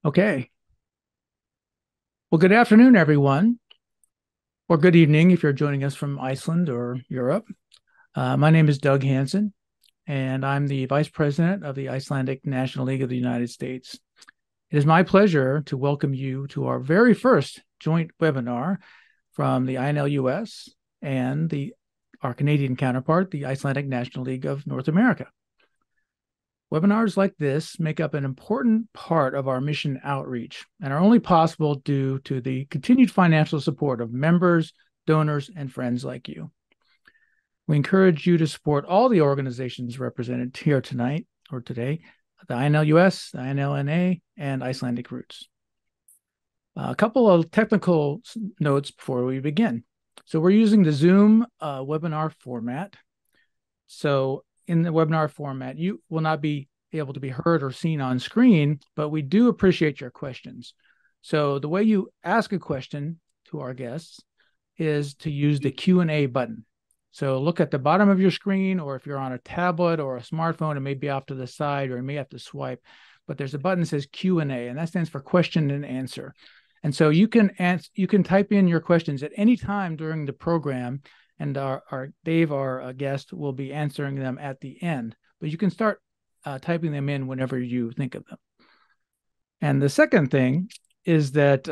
Okay. Well, good afternoon, everyone, or good evening if you're joining us from Iceland or Europe. My name is Doug Hansen, and I'm the Vice President of the Icelandic National League of the United States. It is my pleasure to welcome you to our very first joint webinar from the INLUS and our Canadian counterpart, the Icelandic National League of North America. Webinars like this make up an important part of our mission outreach and are only possible due to the continued financial support of members, donors, and friends like you. We encourage you to support all the organizations represented here tonight or today, the INLUS, the INLNA, and Icelandic Roots. A couple of technical notes before we begin. So we're using the Zoom webinar format. So in the webinar format, you will not be able to be heard or seen on screen, but we do appreciate your questions. So the way you ask a question to our guests is to use the Q&A button. So look at the bottom of your screen, or if you're on a tablet or a smartphone, it may be off to the side, or you may have to swipe, but there's a button that says Q&A, and that stands for question and answer. And so you can type in your questions at any time during the program, and our Dave, our guest, will be answering them at the end. But you can start typing them in whenever you think of them. And the second thing is that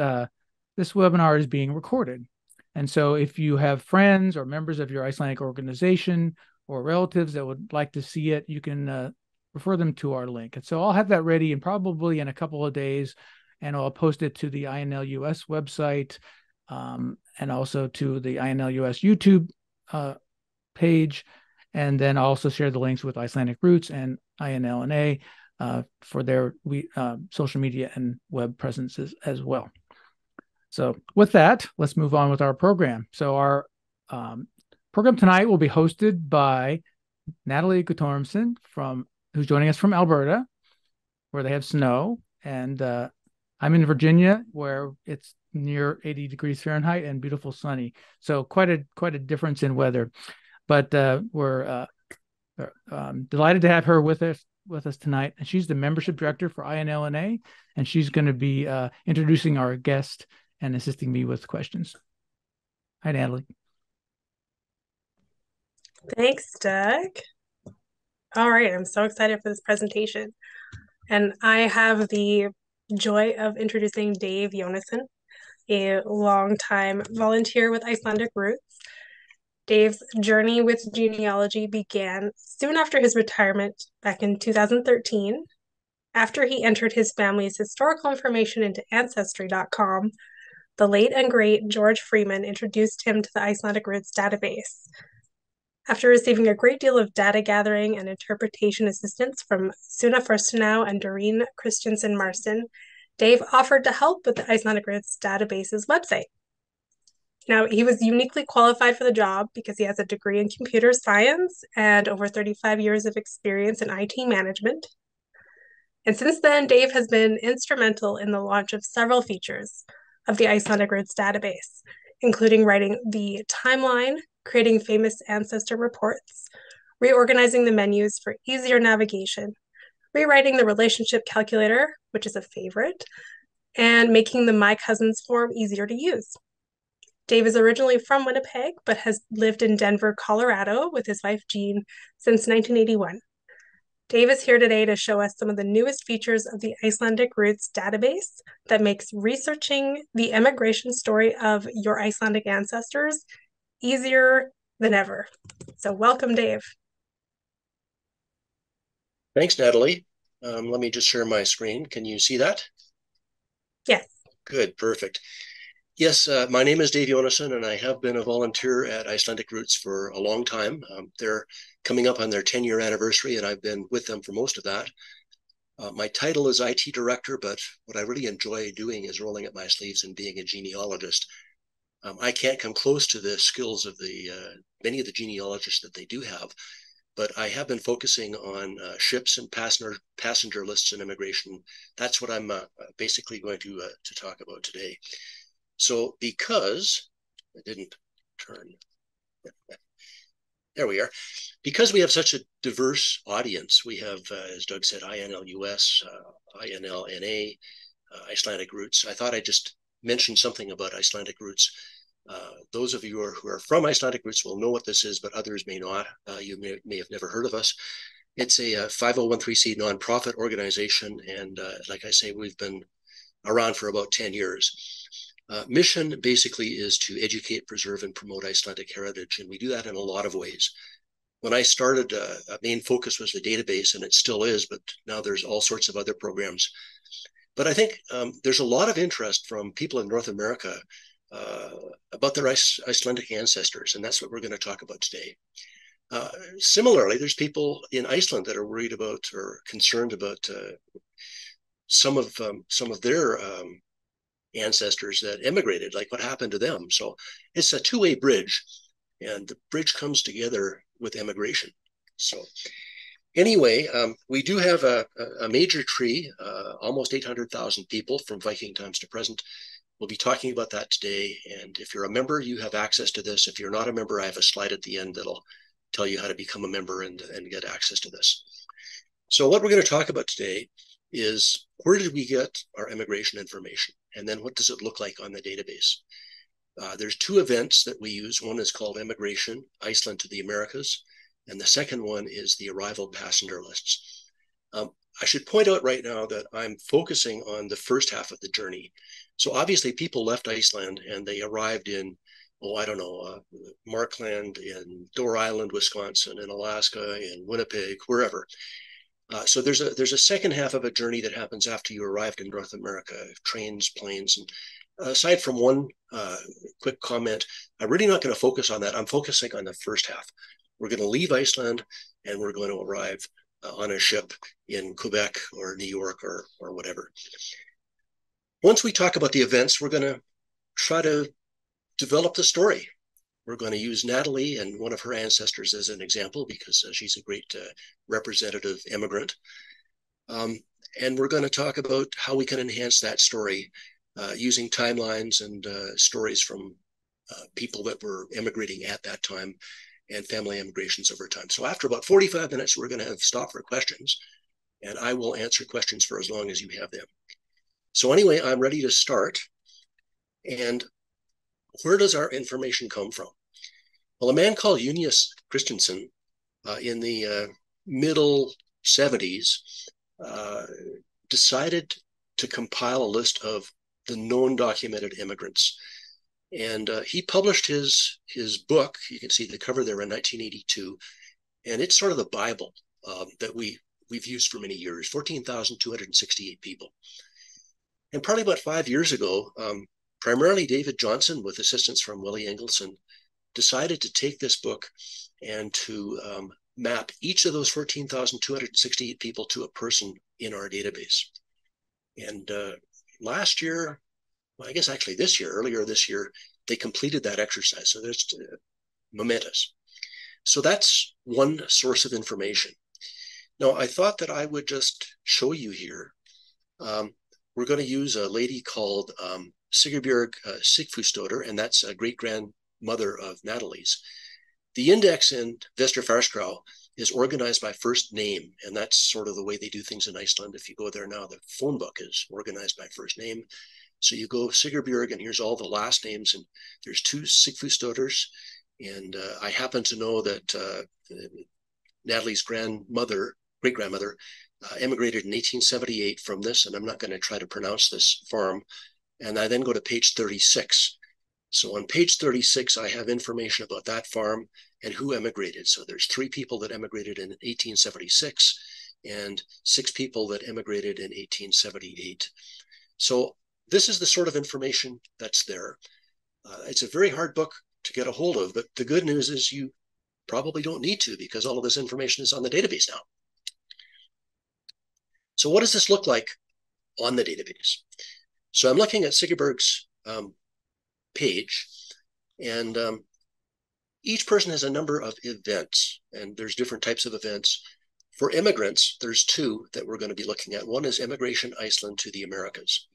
this webinar is being recorded. And so if you have friends or members of your Icelandic organization or relatives that would like to see it, you can refer them to our link. And so I'll have that ready and probably in a couple of days, and I'll post it to the INLUS website, and also to the INLUS YouTube page, and then I'll also share the links with Icelandic Roots and INLNA for their social media and web presences as well. So with that, let's move on with our program. So our program tonight will be hosted by Natalie Guttormson, who's joining us from Alberta, where they have snow, and I'm in Virginia, where it's near 80 degrees Fahrenheit and beautiful sunny. So quite a difference in weather. But we're delighted to have her with us tonight. And she's the membership director for INLNA, and she's going to be introducing our guest and assisting me with questions. Hi, Natalie. Thanks, Doug. All right, I'm so excited for this presentation. And I have the joy of introducing Dave Jonasson, a longtime volunteer with Icelandic Roots. Dave's journey with genealogy began soon after his retirement back in 2013. After he entered his family's historical information into Ancestry.com, the late and great George Freeman introduced him to the Icelandic Roots database. After receiving a great deal of data gathering and interpretation assistance from Suna Furstenau and Doreen Christensen Marston, Dave offered to help with the Icelandic Roots database's website. Now, he was uniquely qualified for the job because he has a degree in computer science and over 35 years of experience in IT management. And since then, Dave has been instrumental in the launch of several features of the Icelandic Roots database, including writing the timeline, creating famous ancestor reports, reorganizing the menus for easier navigation, rewriting the relationship calculator, which is a favorite, and making the My Cousins form easier to use. Dave is originally from Winnipeg, but has lived in Denver, Colorado with his wife, Jean, since 1981. Dave is here today to show us some of the newest features of the Icelandic Roots database that makes researching the emigration story of your Icelandic ancestors easier than ever. So welcome, Dave. Thanks, Natalie. Let me just share my screen. Can you see that? Yes. Good, perfect. Yes, my name is Dave Jonasson, and I have been a volunteer at Icelandic Roots for a long time. They're coming up on their 10-year anniversary, and I've been with them for most of that. My title is IT director, but what I really enjoy doing is rolling up my sleeves and being a genealogist. I can't come close to the skills of many of the genealogists that they do have, but I have been focusing on ships and passenger lists and immigration. That's what I'm basically going to talk about today. So because it didn't turn, there we are. Because we have such a diverse audience, we have, as Doug said, INLUS, INLNA, Icelandic roots. I thought I'd just mention something about Icelandic roots. Those of you who are from Icelandic roots will know what this is, but others may not. You may have never heard of us. It's a 501c nonprofit organization, and like I say, we've been around for about 10 years. Mission basically is to educate, preserve, and promote Icelandic heritage, and we do that in a lot of ways. When I started, a main focus was the database, and it still is, but now there's all sorts of other programs. But I think there's a lot of interest from people in North America about their Icelandic ancestors, and that's what we're going to talk about today. Similarly, there's people in Iceland that are worried about or concerned about some of their ancestors that immigrated, like what happened to them. So it's a two-way bridge, and the bridge comes together with immigration. So anyway, we do have a major tree, almost 800,000 people from Viking times to present. We'll be talking about that today. And if you're a member, you have access to this. If you're not a member, I have a slide at the end that'll tell you how to become a member and get access to this. So what we're going to talk about today is, where did we get our immigration information? And then what does it look like on the database? There's two events that we use. One is called Immigration, Iceland to the Americas. And the second one is the arrival passenger lists. I should point out right now that I'm focusing on the first half of the journey. So obviously people left Iceland and they arrived in, Markland, in Door Island, Wisconsin, in Alaska, in Winnipeg, wherever. So there's a second half of a journey that happens after you arrived in North America, trains, planes. And aside from one quick comment, I'm really not going to focus on that. I'm focusing on the first half. We're going to leave Iceland and we're going to arrive on a ship in Quebec or New York or whatever. Once we talk about the events, we're going to try to develop the story. We're going to use Natalie and one of her ancestors as an example, because she's a great representative immigrant. And we're going to talk about how we can enhance that story using timelines and stories from people that were immigrating at that time and family immigrations over time. So after about 45 minutes, we're going to have stop for questions, and I will answer questions for as long as you have them. So anyway, I'm ready to start. And where does our information come from? Well, a man called Junius Christensen in the middle 70s decided to compile a list of the known documented immigrants. And he published his book. You can see the cover there in 1982. And it's sort of the Bible that we've used for many years, 14,268 people. And probably about 5 years ago, primarily David Johnson, with assistance from Willie Engelson, decided to take this book and to map each of those 14,268 people to a person in our database. And last year, well, I guess actually this year, earlier this year, they completed that exercise. So that's momentous. So that's one source of information. Now, I thought that I would just show you here. We're going to use a lady called Sigurberg Sigfusdóttir, and that's a great-grandmother of Natalie's. The index in Vesturfarskrá is organized by first name, and that's sort of the way they do things in Iceland. If you go there now, the phone book is organized by first name. So you go Sigurberg, and here's all the last names, and there's two Sigfusdóttirs, and I happen to know that Natalie's great-grandmother, immigrated in 1878 from this, and I'm not going to try to pronounce this farm. And I then go to page 36. So on page 36, I have information about that farm and who emigrated. So there's 3 people that emigrated in 1876 and 6 people that emigrated in 1878. So this is the sort of information that's there. It's a very hard book to get a hold of, but the good news is you probably don't need to, because all of this information is on the database now. So what does this look like on the database? So I'm looking at Sigurberg's page, and each person has a number of events, and there's different types of events. For immigrants, there's 2 that we're going to be looking at. One is Immigration Iceland to the Americas.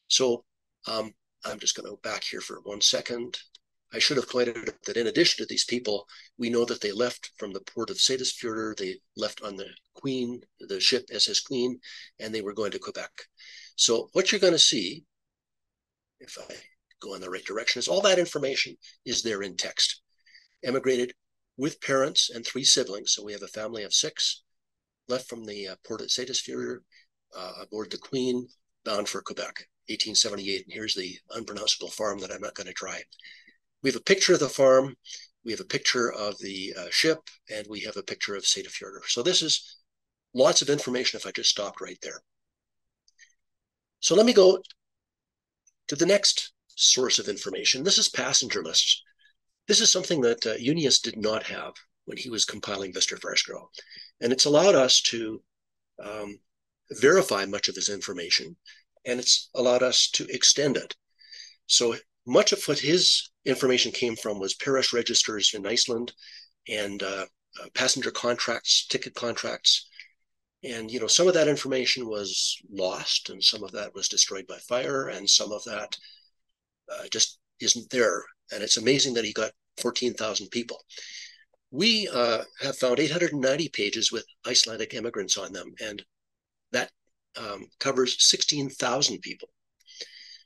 So I'm just going to go back here for 1 second. I should have pointed out that in addition to these people, we know that they left from the port of Seyðisfjörður. They left on the Queen, the ship SS Queen, and they were going to Quebec. So what you're going to see, if I go in the right direction, is all that information is there in text. Emigrated with parents and 3 siblings. So we have a family of 6, left from the port at Seyðisfjörður, aboard the Queen, bound for Quebec, 1878. And here's the unpronounceable farm that I'm not going to try. We have a picture of the farm, we have a picture of the ship, and we have a picture of Seyðisfjörður. So this is lots of information if I just stopped right there. So let me go to the next source of information. This is passenger lists. This is something that Junius did not have when he was compiling Vesturfarskrá. And it's allowed us to verify much of his information, and it's allowed us to extend it. So much of what his information came from was parish registers in Iceland and passenger contracts, ticket contracts. And, some of that information was lost, and some of that was destroyed by fire, and some of that just isn't there. And it's amazing that he got 14,000 people. We have found 890 pages with Icelandic immigrants on them, and that covers 16,000 people.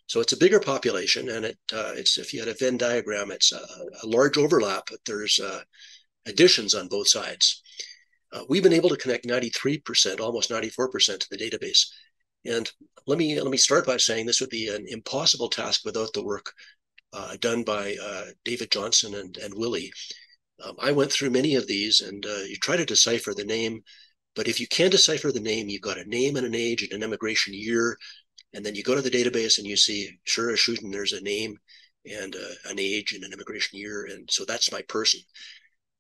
So it's a bigger population, and it's, if you had a Venn diagram, it's a large overlap, but there's additions on both sides. We've been able to connect 93%, almost 94% to the database. And let me start by saying this would be an impossible task without the work done by David Jonasson and Willie. I went through many of these, and you try to decipher the name, but if you can't decipher the name, you've got a name and an age and an immigration year. And then you go to the database and you see, sure as shooting, there's a name and an age and an immigration year. And so that's my person.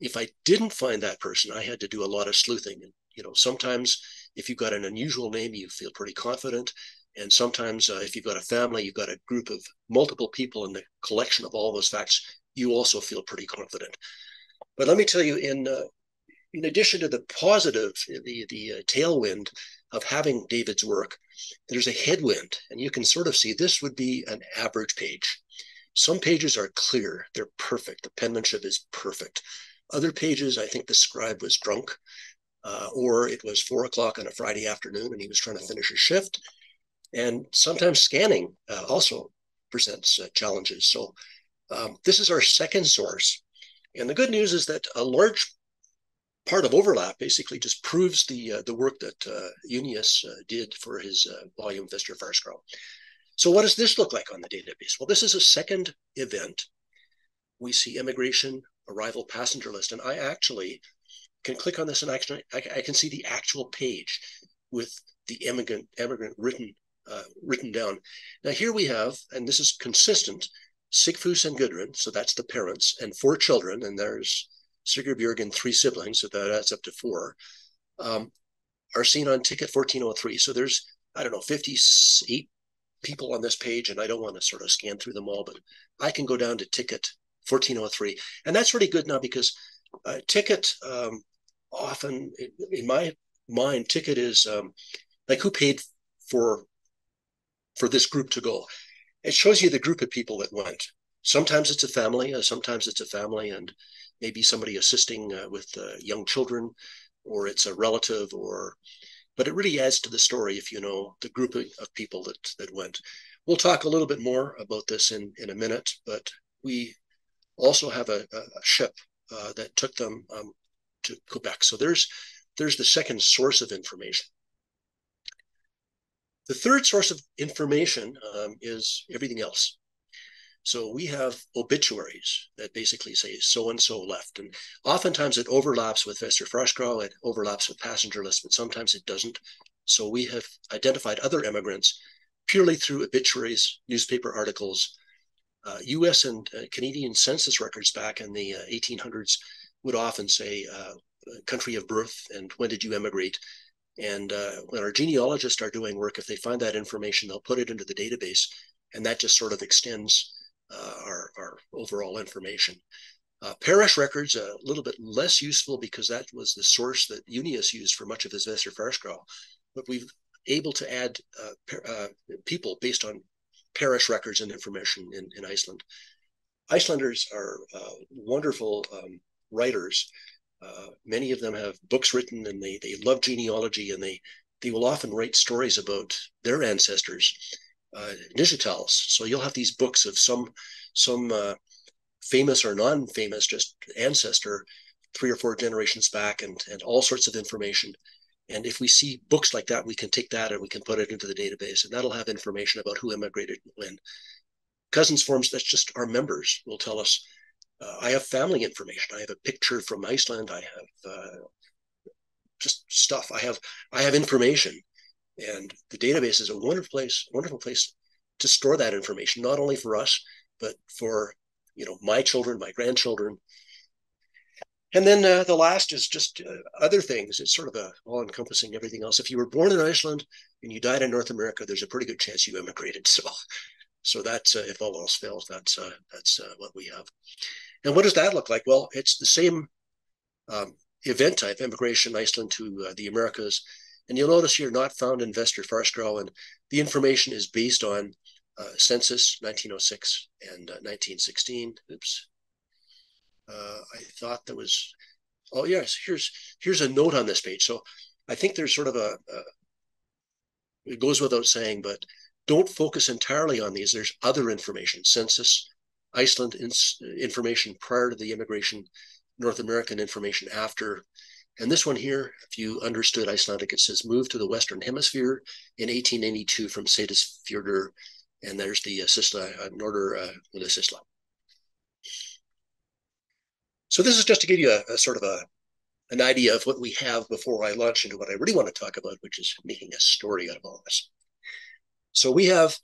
If I didn't find that person, I had to do a lot of sleuthing. And, sometimes if you've got an unusual name, you feel pretty confident. And sometimes if you've got a family, you've got a group of multiple people in the collection of all those facts, you also feel pretty confident. But let me tell you, in addition to the positive, the tailwind of having David's work, there's a headwind, and you can sort of see this would be an average page. Some pages are clear, they're perfect, the penmanship is perfect. Other pages, I think the scribe was drunk, or it was 4 o'clock on a Friday afternoon and he was trying to finish his shift. And sometimes scanning also presents challenges. So this is our second source. And the good news is that a large part of overlap basically just proves the work that Junius did for his volume Vesturfarskrá. So what does this look like on the database? Well, this is a second event. We see immigration, arrival, passenger list, and I actually can click on this and actually I can see the actual page with the immigrant written down. Now here we have, and this is consistent, Sigfús and Gudrun, so that's the parents, and 4 children, and there's Sigurбjörg and 3 siblings, so that adds up to 4, are seen on ticket 1403. So there's, 58 people on this page, and I don't want to sort of scan through them all, but I can go down to ticket 1403. And that's really good now because ticket, often, in my mind, ticket is like who paid for this group to go. It shows you the group of people that went. Sometimes it's a family, and maybe somebody assisting with young children, or it's a relative, but it really adds to the story if you know the group of people that went. We'll talk a little bit more about this in a minute, but we also have a ship that took them to Quebec. So there's the second source of information. The third source of information is everything else. So we have obituaries that basically say so-and-so left. And oftentimes it overlaps with Vesturfarskrá, it overlaps with passenger lists, but sometimes it doesn't. So we have identified other immigrants purely through obituaries, newspaper articles. US and Canadian census records back in the 1800s would often say country of birth and when did you emigrate. And when our genealogists are doing work, if they find that information, they'll put it into the database, and that just sort of extends our overall information. Parish records a little bit less useful because that was the source that Junius used for much of his Vesturfarskrá, but we've able to add people based on parish records and information in Iceland. Icelanders are wonderful writers. Many of them have books written, and they love genealogy, and they will often write stories about their ancestors, digitals. So you'll have these books of some famous or non-famous just ancestor 3 or 4 generations back, and all sorts of information. And if we see books like that, we can take that and we can put it into the database, and that'll have information about who immigrated when. Cousins forms, that's just our members, will tell us. I have family information. I have a picture from Iceland. I have just stuff. I have information, and the database is a wonderful place to store that information, not only for us, but for my children, my grandchildren. And then the last is just other things. It's sort of all-encompassing everything else. If you were born in Iceland and you died in North America, there's a pretty good chance you immigrated. So that's if all else fails, that's what we have. And what does that look like? Well, it's the same event type, immigration, Iceland to the Americas. And you'll notice here, not found in Vesturfarskrá, and the information is based on census 1906 and 1916. Oops. I thought there was, oh yes, here's a note on this page. So I think there's sort of it goes without saying, but don't focus entirely on these. There's other information, census, Iceland information prior to the immigration, North American information after. And this one here, if you understood Icelandic, it says moved to the Western Hemisphere in 1882 from Seyðisfjörður, and there's the Sisla, Norder the Sisla. So this is just to give you a sort of an idea of what we have before I launch into what I really want to talk about, which is making a story out of all this. So we have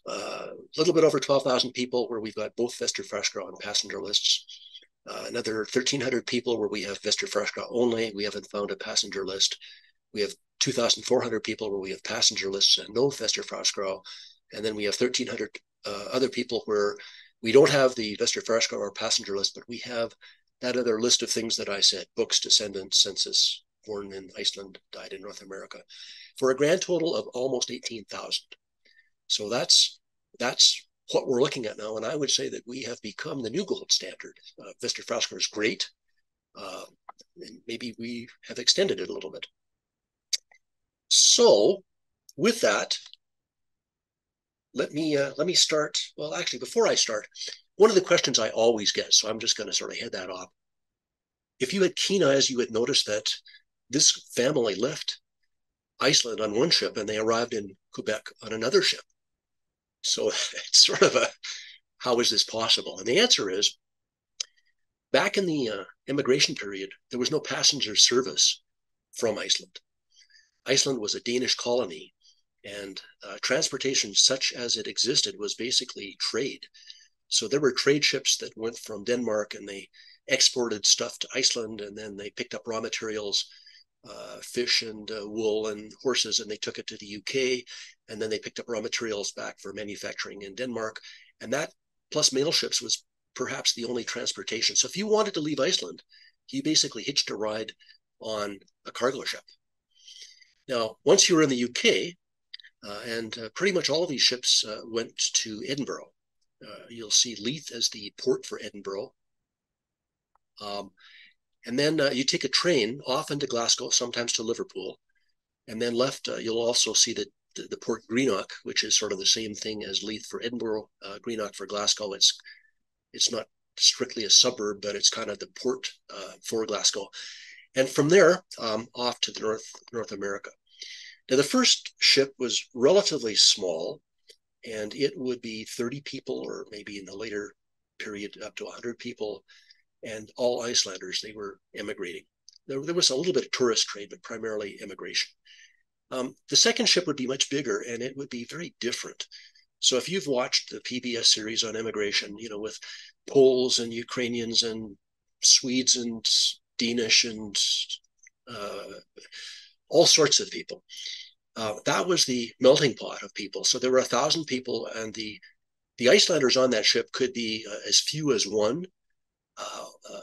a little bit over 12,000 people where we've got both Vesturfarskrá and passenger lists. Another 1,300 people where we have Vesturfarskrá only. We haven't found a passenger list. We have 2,400 people where we have passenger lists and no Vesturfarskrá. And then we have 1,300 other people where we don't have the Vesturfarskrá or passenger list, but we have that other list of things that I said, books, descendants, census, born in Iceland, died in North America, for a grand total of almost 18,000. So that's what we're looking at now. And I would say that we have become the new gold standard. Vesturfarskrá is great. And maybe we have extended it a little bit. So with that, let me start. Well, actually, before I start, one of the questions I always get, so I'm just going to sort of head that off. If you had keen eyes, you would notice that this family left Iceland on one ship and they arrived in Quebec on another ship. So it's sort of how is this possible? And the answer is, back in the immigration period, there was no passenger service from Iceland. Iceland was a Danish colony, and transportation such as it existed was basically trade. So there were trade ships that went from Denmark and they exported stuff to Iceland, and then they picked up raw materials, fish and wool and horses, and they took it to the UK, and then they picked up raw materials back for manufacturing in Denmark. And that, plus mail ships, was perhaps the only transportation. So if you wanted to leave Iceland, you basically hitched a ride on a cargo ship. Now, once you were in the UK, and pretty much all of these ships went to Edinburgh. You'll see Leith as the port for Edinburgh. And then you take a train often to Glasgow, sometimes to Liverpool, and then left. You'll also see the port Greenock, which is sort of the same thing as Leith for Edinburgh, Greenock for Glasgow. It's not strictly a suburb, but it's kind of the port for Glasgow. And from there, off to the North America. Now, the first ship was relatively small, and it would be 30 people, or maybe in the later period up to 100 people, and all Icelanders. They were immigrating. There was a little bit of tourist trade, but primarily immigration. The second ship would be much bigger, and it would be very different. So if you've watched the PBS series on immigration, with Poles and Ukrainians and Swedes and Danish and all sorts of people, that was the melting pot of people. So there were 1,000 people, and the Icelanders on that ship could be as few as one,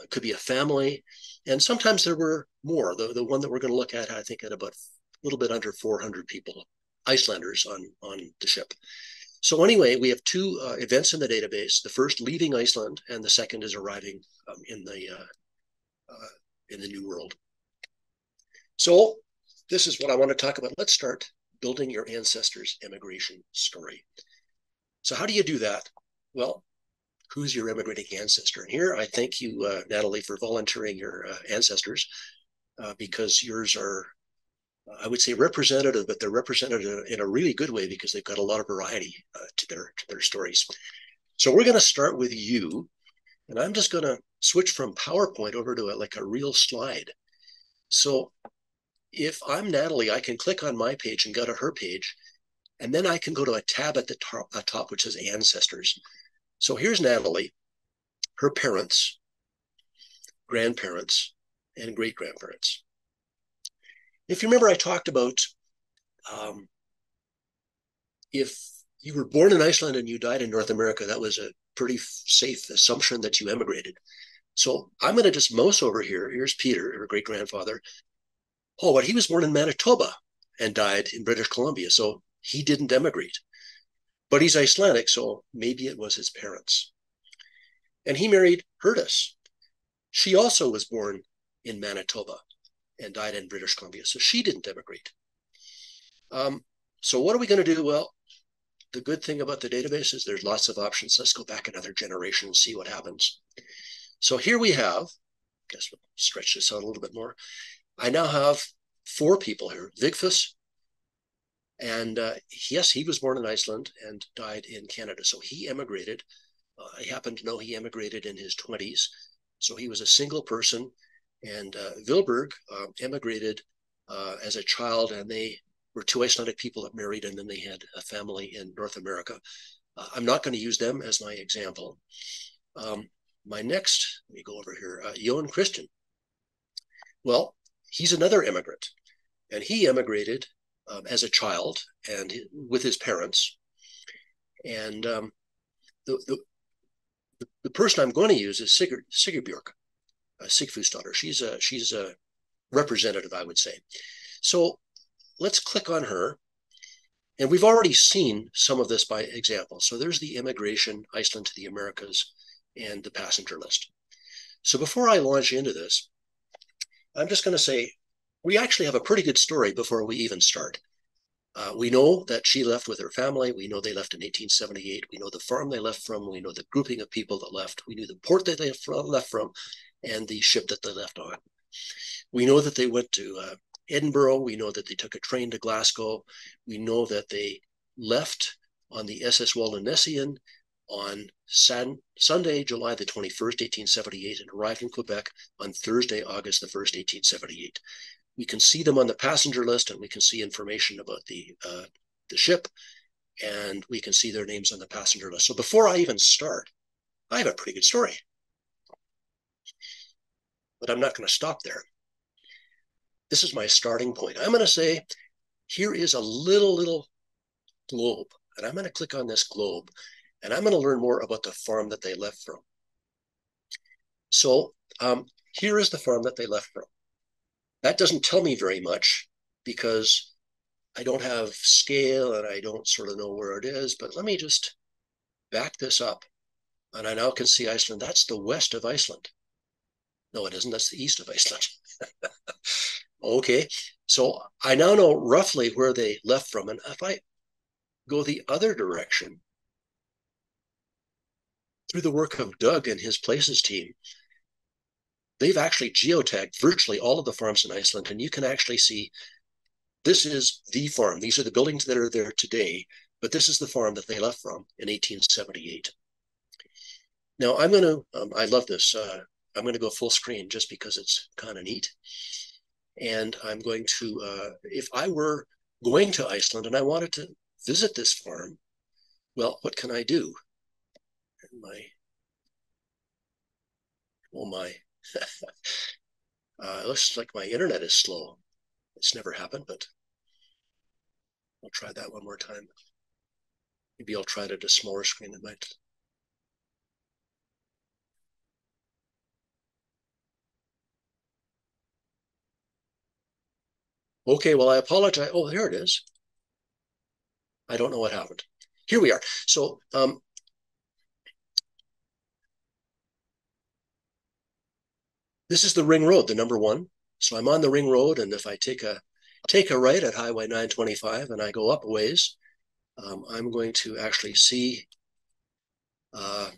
could be a family, and sometimes there were more. The one that we're going to look at, I think, at about a little bit under 400 people, Icelanders on the ship. So anyway, we have two events in the database. The first leaving Iceland, and the second is arriving in the New World. So this is what I want to talk about. Let's start building your ancestors' immigration story. So how do you do that? Well, who's your immigrating ancestor? And here I thank you, Natalie, for volunteering your ancestors because yours are, I would say, representative, but they're representative in a really good way because they've got a lot of variety to their stories. So we're going to start with you, and I'm just going to switch from PowerPoint over to like a real slide. So if I'm Natalie, I can click on my page and go to her page, and then I can go to a tab at the top which says Ancestors. So here's Natalie, her parents, grandparents, and great-grandparents. If you remember, I talked about if you were born in Iceland and you died in North America, that was a pretty safe assumption that you emigrated. So I'm going to just mouse over here. Here's Peter, her great-grandfather. Oh, but he was born in Manitoba and died in British Columbia, so he didn't emigrate. But he's Icelandic, so maybe it was his parents. And he married Herdis. She also was born in Manitoba and died in British Columbia, so she didn't emigrate. So what are we going to do? Well, the good thing about the database is there's lots of options. Let's go back another generation and see what happens. So here we have, I guess we'll stretch this out a little bit more. I now have 4 people here. Vigfus, and yes, he was born in Iceland and died in Canada. So he emigrated. I happen to know he emigrated in his 20s. So he was a single person. And Vilberg emigrated as a child, and they were 2 Icelandic people that married, and then they had a family in North America. I'm not going to use them as my example. My next, let me go over here, Johan Christian. Well, he's another immigrant, and he emigrated as a child and with his parents. And the person I'm going to use is Sigurdbjörg, Sigfús daughter. She's a representative, I would say. So let's click on her. And we've already seen some of this by example. So there's the immigration, Iceland to the Americas, and the passenger list. So before I launch into this, I'm just going to say, we actually have a pretty good story before we even start. We know that she left with her family. We know they left in 1878. We know the farm they left from. We know the grouping of people that left. We knew the port that they left from and the ship that they left on. We know that they went to Edinburgh. We know that they took a train to Glasgow. We know that they left on the SS Waldenessian on Sunday, July the 21st, 1878, and arrived in Quebec on Thursday, August the 1st, 1878. We can see them on the passenger list, and we can see information about the ship, and we can see their names on the passenger list. So before I even start, I have a pretty good story. But I'm not going to stop there. This is my starting point. I'm going to say, here is a little globe, and I'm going to click on this globe, and I'm going to learn more about the farm that they left from. So here is the farm that they left from. That doesn't tell me very much because I don't have scale and I don't sort of know where it is, but let me just back this up. And I now can see Iceland. That's the west of Iceland. No, it isn't. That's the east of Iceland. Okay, so I now know roughly where they left from. And if I go the other direction, through the work of Doug and his Places team, they've actually geotagged virtually all of the farms in Iceland, and you can actually see this is the farm. These are the buildings that are there today, but this is the farm that they left from in 1878. Now I'm going to, I love this. I'm going to go full screen just because it's kind of neat. And I'm going to, if I were going to Iceland and I wanted to visit this farm, well, what can I do? It looks like my internet is slow. It's never happened, but I'll try that one more time. Maybe I'll try it at a smaller screen. It might. Okay, well, I apologize. Oh, there it is. I don't know what happened. here we are. So this is the ring road, the number one. So I'm on the ring road, and if I take a right at Highway 925 and I go up a ways, I'm going to actually see a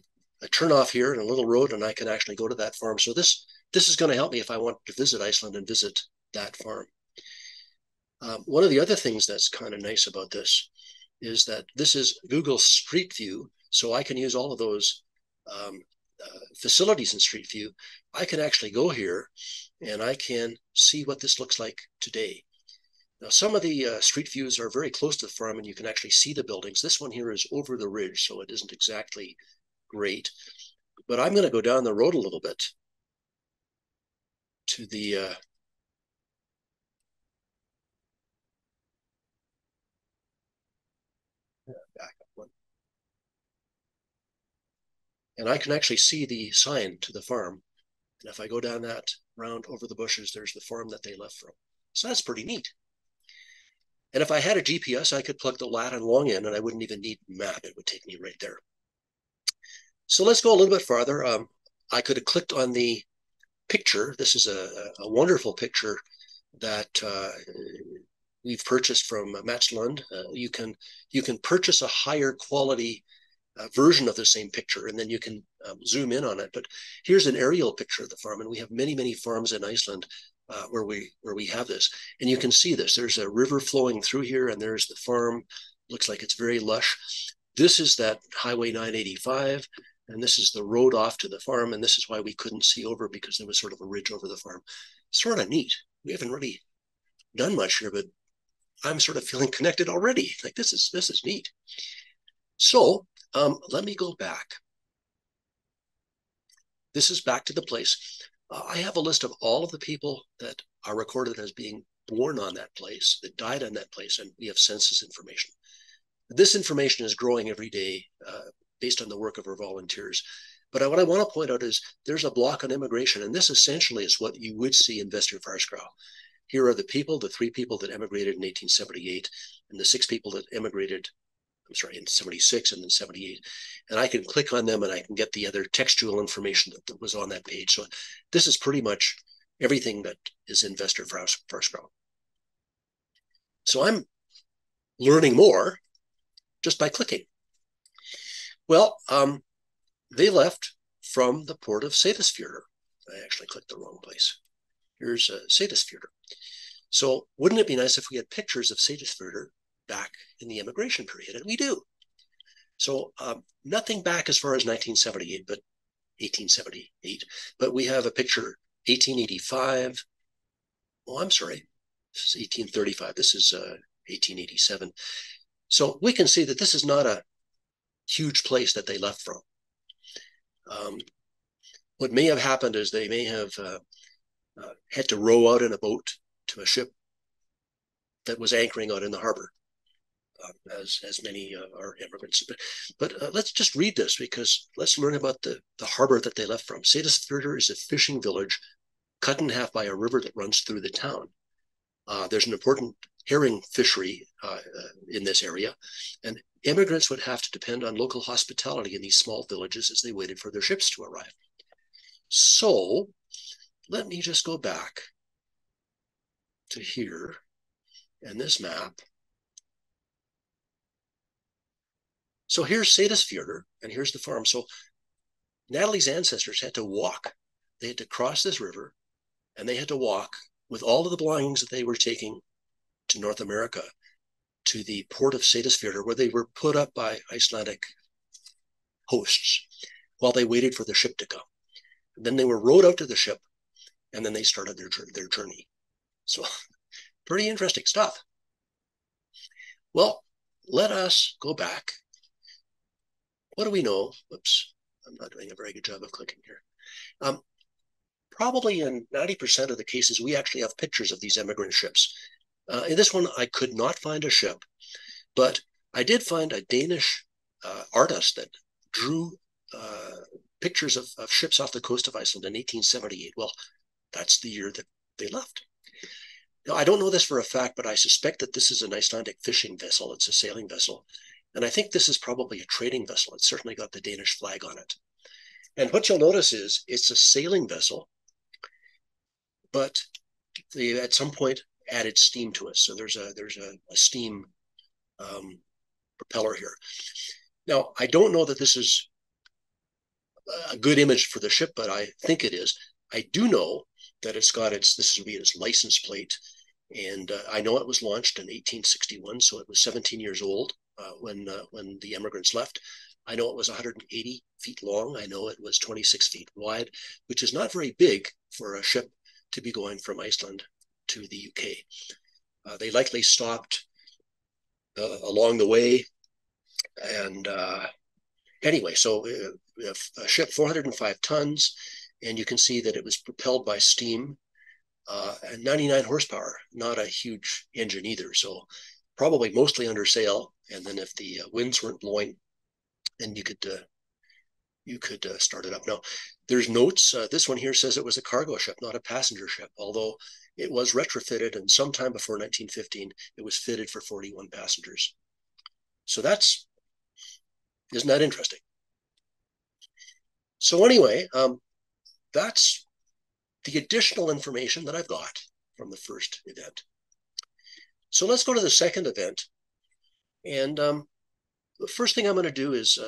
turn off here in a little road, and I can actually go to that farm. So this is going to help me if I want to visit Iceland and visit that farm. One of the other things that's kind of nice about this is that this is Google Street View, so I can use all of those facilities in Street View. I can actually go here and I can see what this looks like today. Now, some of the street views are very close to the farm and you can actually see the buildings. This one here is over the ridge, so it isn't exactly great. But I'm going to go down the road a little bit to the back up one. And I can actually see the sign to the farm. And if I go down that round over the bushes, there's the farm that they left from. So that's pretty neat. And if I had a GPS, I could plug the lat and long in and I wouldn't even need a map. It would take me right there. So let's go a little bit farther. I could have clicked on the picture. This is a wonderful picture that we've purchased from Matslund. You can purchase a higher quality version of the same picture, and then you can zoom in on it. But here's an aerial picture of the farm, and we have many farms in Iceland where we have this, and you can see this. There's a river flowing through here, and there's the farm. Looks like it's very lush. This is that Highway 985, and this is the road off to the farm, and this is why we couldn't see over, because there was sort of a ridge over the farm. Sort of neat. We haven't really done much here, but I'm sort of feeling connected already. Like this is neat. So let me go back. This is back to the place. I have a list of all of the people that are recorded as being born on that place, that died on that place, and we have census information. This information is growing every day based on the work of our volunteers. But what I want to point out is there's a block on immigration, and this essentially is what you would see in Vesturfarskrá. Here are the people, the 3 people that emigrated in 1878, and the 6 people that emigrated, I'm sorry, in 76 and then 78. And I can click on them and I can get the other textual information that was on that page. So this is pretty much everything that is in Vesturfarskrá. So I'm learning more just by clicking. Well, they left from the port of Seyðisfjörður. I actually clicked the wrong place. Here's Seyðisfjörður. So wouldn't it be nice if we had pictures of Seyðisfjörður back in the immigration period? And we do. So nothing back as far as 1978, but 1878. But we have a picture 1885. Oh, I'm sorry. This is 1835. This is 1887. So we can see that this is not a huge place that they left from. What may have happened is they may have had to row out in a boat to a ship that was anchoring out in the harbor, as many are immigrants. But let's just read this, because let's learn about the harbor that they left from. Seyðisfjörður is a fishing village cut in half by a river that runs through the town. There's an important herring fishery in this area, and immigrants would have to depend on local hospitality in these small villages as they waited for their ships to arrive. So let me just go back to here and this map. So here's Seyðisfjörður, and here's the farm. So Natalie's ancestors had to walk. They had to cross this river, and they had to walk with all of the belongings that they were taking to North America to the port of Seyðisfjörður, where they were put up by Icelandic hosts while they waited for the ship to come. And then they were rowed out to the ship, and then they started their journey. So pretty interesting stuff. Well, let us go back. What do we know? Whoops, I'm not doing a very good job of clicking here. Probably in 90% of the cases, we actually have pictures of these immigrant ships. In this one, I could not find a ship, but I did find a Danish artist that drew pictures of ships off the coast of Iceland in 1878. Well, that's the year that they left. Now, I don't know this for a fact, but I suspect that this is an Icelandic fishing vessel. It's a sailing vessel. And I think this is probably a trading vessel. It's certainly got the Danish flag on it. And what you'll notice is it's a sailing vessel, but they at some point added steam to it. So there's a steam propeller here. Now, I don't know that this is a good image for the ship, but I think it is. I do know that it's got this will be its license plate. And I know it was launched in 1861, so it was 17 years old when the emigrants left. I know it was 180 feet long. I know it was 26 feet wide, which is not very big for a ship to be going from Iceland to the UK. They likely stopped along the way. And anyway, so a ship 405 tons, and you can see that it was propelled by steam and 99 horsepower, not a huge engine either. So probably mostly under sail. And then if the winds weren't blowing, then you could start it up. Now, there's notes. This one here says it was a cargo ship, not a passenger ship, although it was retrofitted, and sometime before 1915, it was fitted for 41 passengers. So isn't that interesting? So anyway, that's the additional information that I've got from the first event. So let's go to the second event. And the first thing I'm going to do is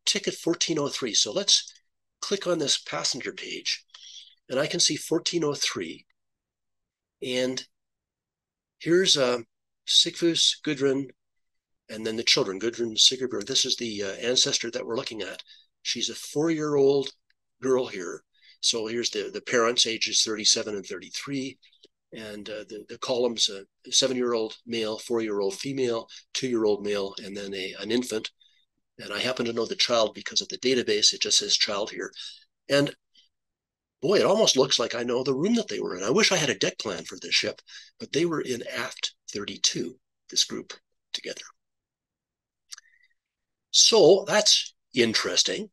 ticket 1403. So let's click on this passenger page, and I can see 1403. And here's Sigfús, Gudrun, and then the children, Gudrun and Sigurður. This is the ancestor that we're looking at. She's a 4-year-old girl here. So here's the parents, ages 37 and 33. And the columns, a 7-year-old male, 4-year-old female, 2-year-old male, and then an infant. And I happen to know the child because of the database. It just says child here. And boy, it almost looks like I know the room that they were in. I wish I had a deck plan for this ship, but they were in aft 32, this group together. So that's interesting.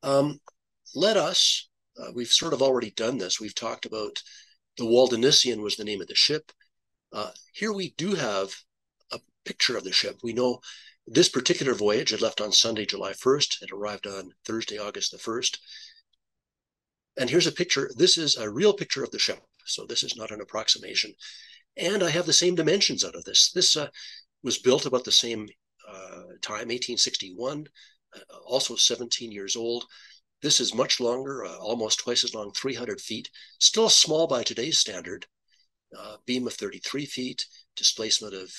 We've sort of already done this. We've talked about the Waldenissian was the name of the ship. Here we do have a picture of the ship. We know this particular voyage had left on Sunday, July 1st. It arrived on Thursday, August the 1st. And here's a picture. This is a real picture of the ship. So this is not an approximation. And I have the same dimensions out of this. This was built about the same time, 1861, also 17 years old. This is much longer, almost twice as long, 300 feet. Still small by today's standard. Beam of 33 feet, displacement of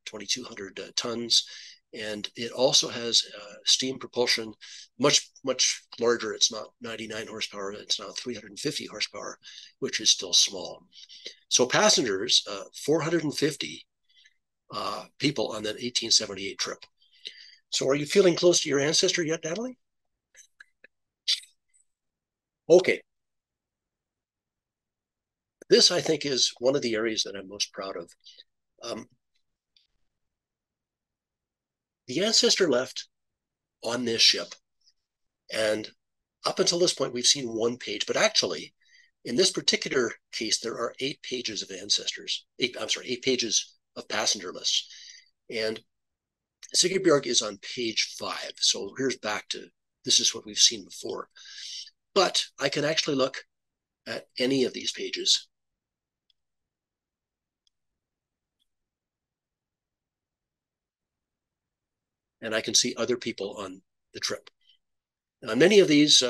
2,200 tons. And it also has steam propulsion, much, much larger. It's not 99 horsepower. It's now 350 horsepower, which is still small. So passengers, 450 people on that 1878 trip. So are you feeling close to your ancestor yet, Natalie? Okay. This, I think, is one of the areas that I'm most proud of. The ancestor left on this ship, and up until this point, we've seen one page, but actually, in this particular case, there are 8 pages of ancestors, 8 pages of passenger lists. And Sigurberg is on page 5. So here's back to, this is what we've seen before. But I can actually look at any of these pages. And I can see other people on the trip. On many of these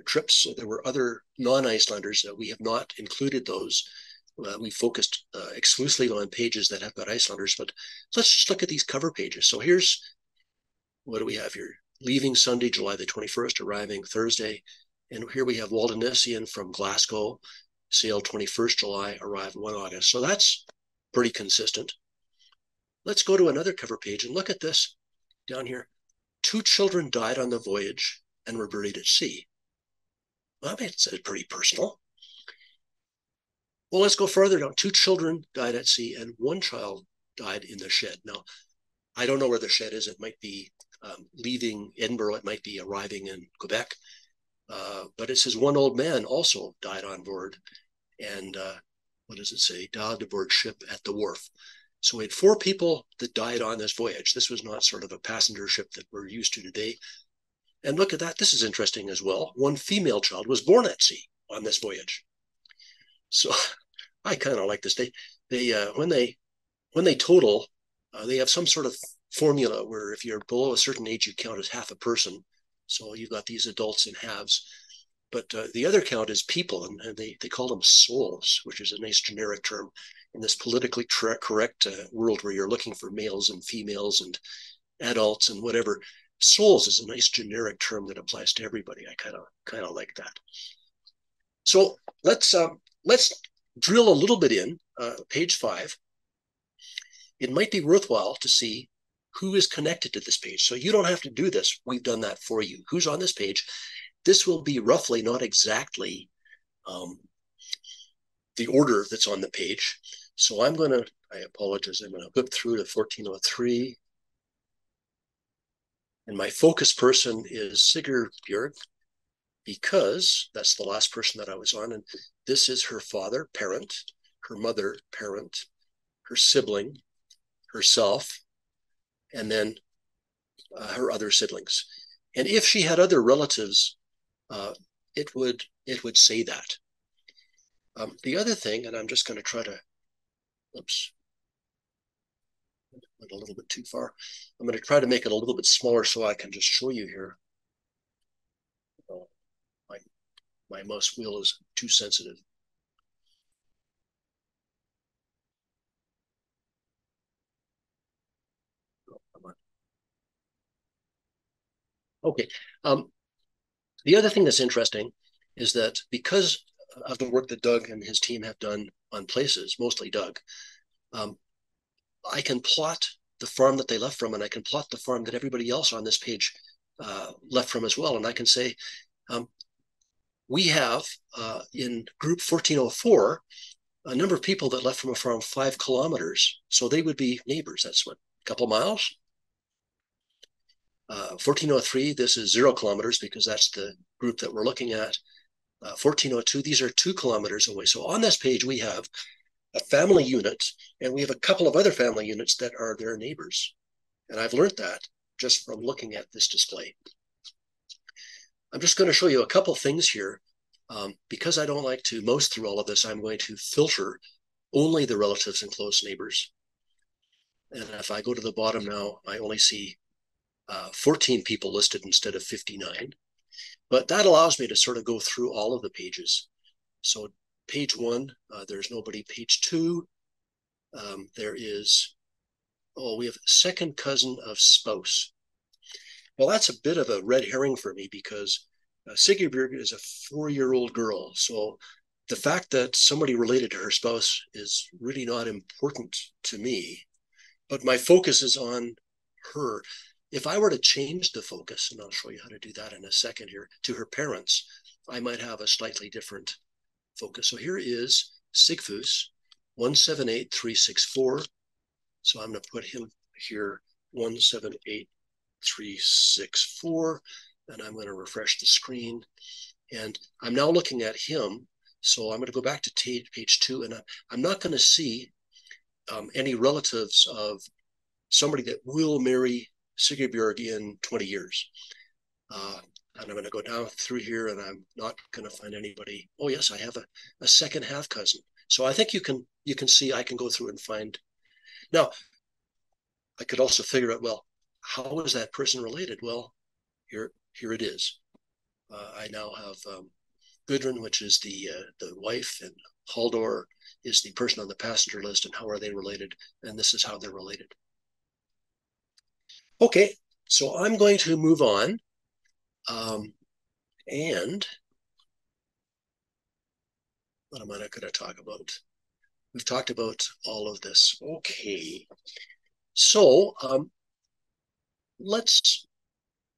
trips, there were other non-Icelanders. We have not included those. We focused exclusively on pages that have got Icelanders, but let's just look at these cover pages. So here's, what do we have here? Leaving Sunday, July the 21st, arriving Thursday. And here we have Waldenissian from Glasgow, sailed 21st July, arrived 1 August. So that's pretty consistent. Let's go to another cover page and look at this down here. 2 children died on the voyage and were buried at sea. Well, it's pretty personal. Well, let's go further down. 2 children died at sea and 1 child died in the shed. Now, I don't know where the shed is. It might be leaving Edinburgh. It might be arriving in Quebec. But it says 1 old man also died on board. And what does it say? Died aboard ship at the wharf. So we had 4 people that died on this voyage. This was not sort of a passenger ship that we're used to today. And look at that. This is interesting as well. 1 female child was born at sea on this voyage. So I kind of like this. When they total, they have some sort of formula where if you're below a certain age, you count as half a person. So you've got these adults in halves. But the other count is people, and they call them souls, which is a nice generic term in this politically correct world where you're looking for males and females and adults and whatever. Souls is a nice generic term that applies to everybody. I kind of like that. So let's drill a little bit in page 5. It might be worthwhile to see who is connected to this page. So you don't have to do this. We've done that for you. Who's on this page? This will be roughly, not exactly, the order that's on the page. So I apologize, I'm going to whip through to 1403. And my focus person is Sigurdbjörg, because that's the last person that I was on. And this is her father, parent, her mother, parent, her sibling, herself, and then her other siblings. And if she had other relatives, it would say that. The other thing, and I'm just going to try to, oops, went a little bit too far. I'm going to try to make it a little bit smaller so I can just show you here. Oh, my mouse wheel is too sensitive. Oh, come on. Okay. The other thing that's interesting is that because of the work that Doug and his team have done on places, mostly Doug, I can plot the farm that they left from, and I can plot the farm that everybody else on this page left from as well. And I can say, we have in group 1404, a number of people that left from a farm 5 kilometers. So they would be neighbors. That's what, a couple miles? 1403, this is 0 kilometers because that's the group that we're looking at. 1402, these are 2 kilometers away. So on this page, we have a family unit, and we have a couple of other family units that are their neighbors. And I've learned that just from looking at this display. I'm just going to show you a couple things here. Because I don't like to mouse through all of this, I'm going to filter only the relatives and close neighbors. And if I go to the bottom now, I only see 14 people listed instead of 59. But that allows me to sort of go through all of the pages. So page 1, there's nobody. Page 2, there is, we have second cousin of spouse. Well, that's a bit of a red herring for me because Sigurdbjörg is a 4-year-old girl. So the fact that somebody related to her spouse is really not important to me, but my focus is on her. If I were to change the focus, and I'll show you how to do that in a second here, to her parents, I might have a slightly different focus. So here is Sigfus, 178364. So I'm going to put him here, 178364, and I'm going to refresh the screen. And I'm now looking at him. So I'm going to go back to page 2, and I'm not going to see any relatives of somebody that will marry Sigurdbjörg in 20 years. And I'm going to go down through here, and I'm not going to find anybody. Oh yes, I have a second half cousin. So I think you can see I can go through and find. Now, I could also figure out, well, how is that person related? Well, here it is. I now have Gudrun, which is the wife, and Haldor is the person on the passenger list, and how are they related? And this is how they're related. Okay, so I'm going to move on. And what am I not going to talk about? We've talked about all of this. Okay, so let's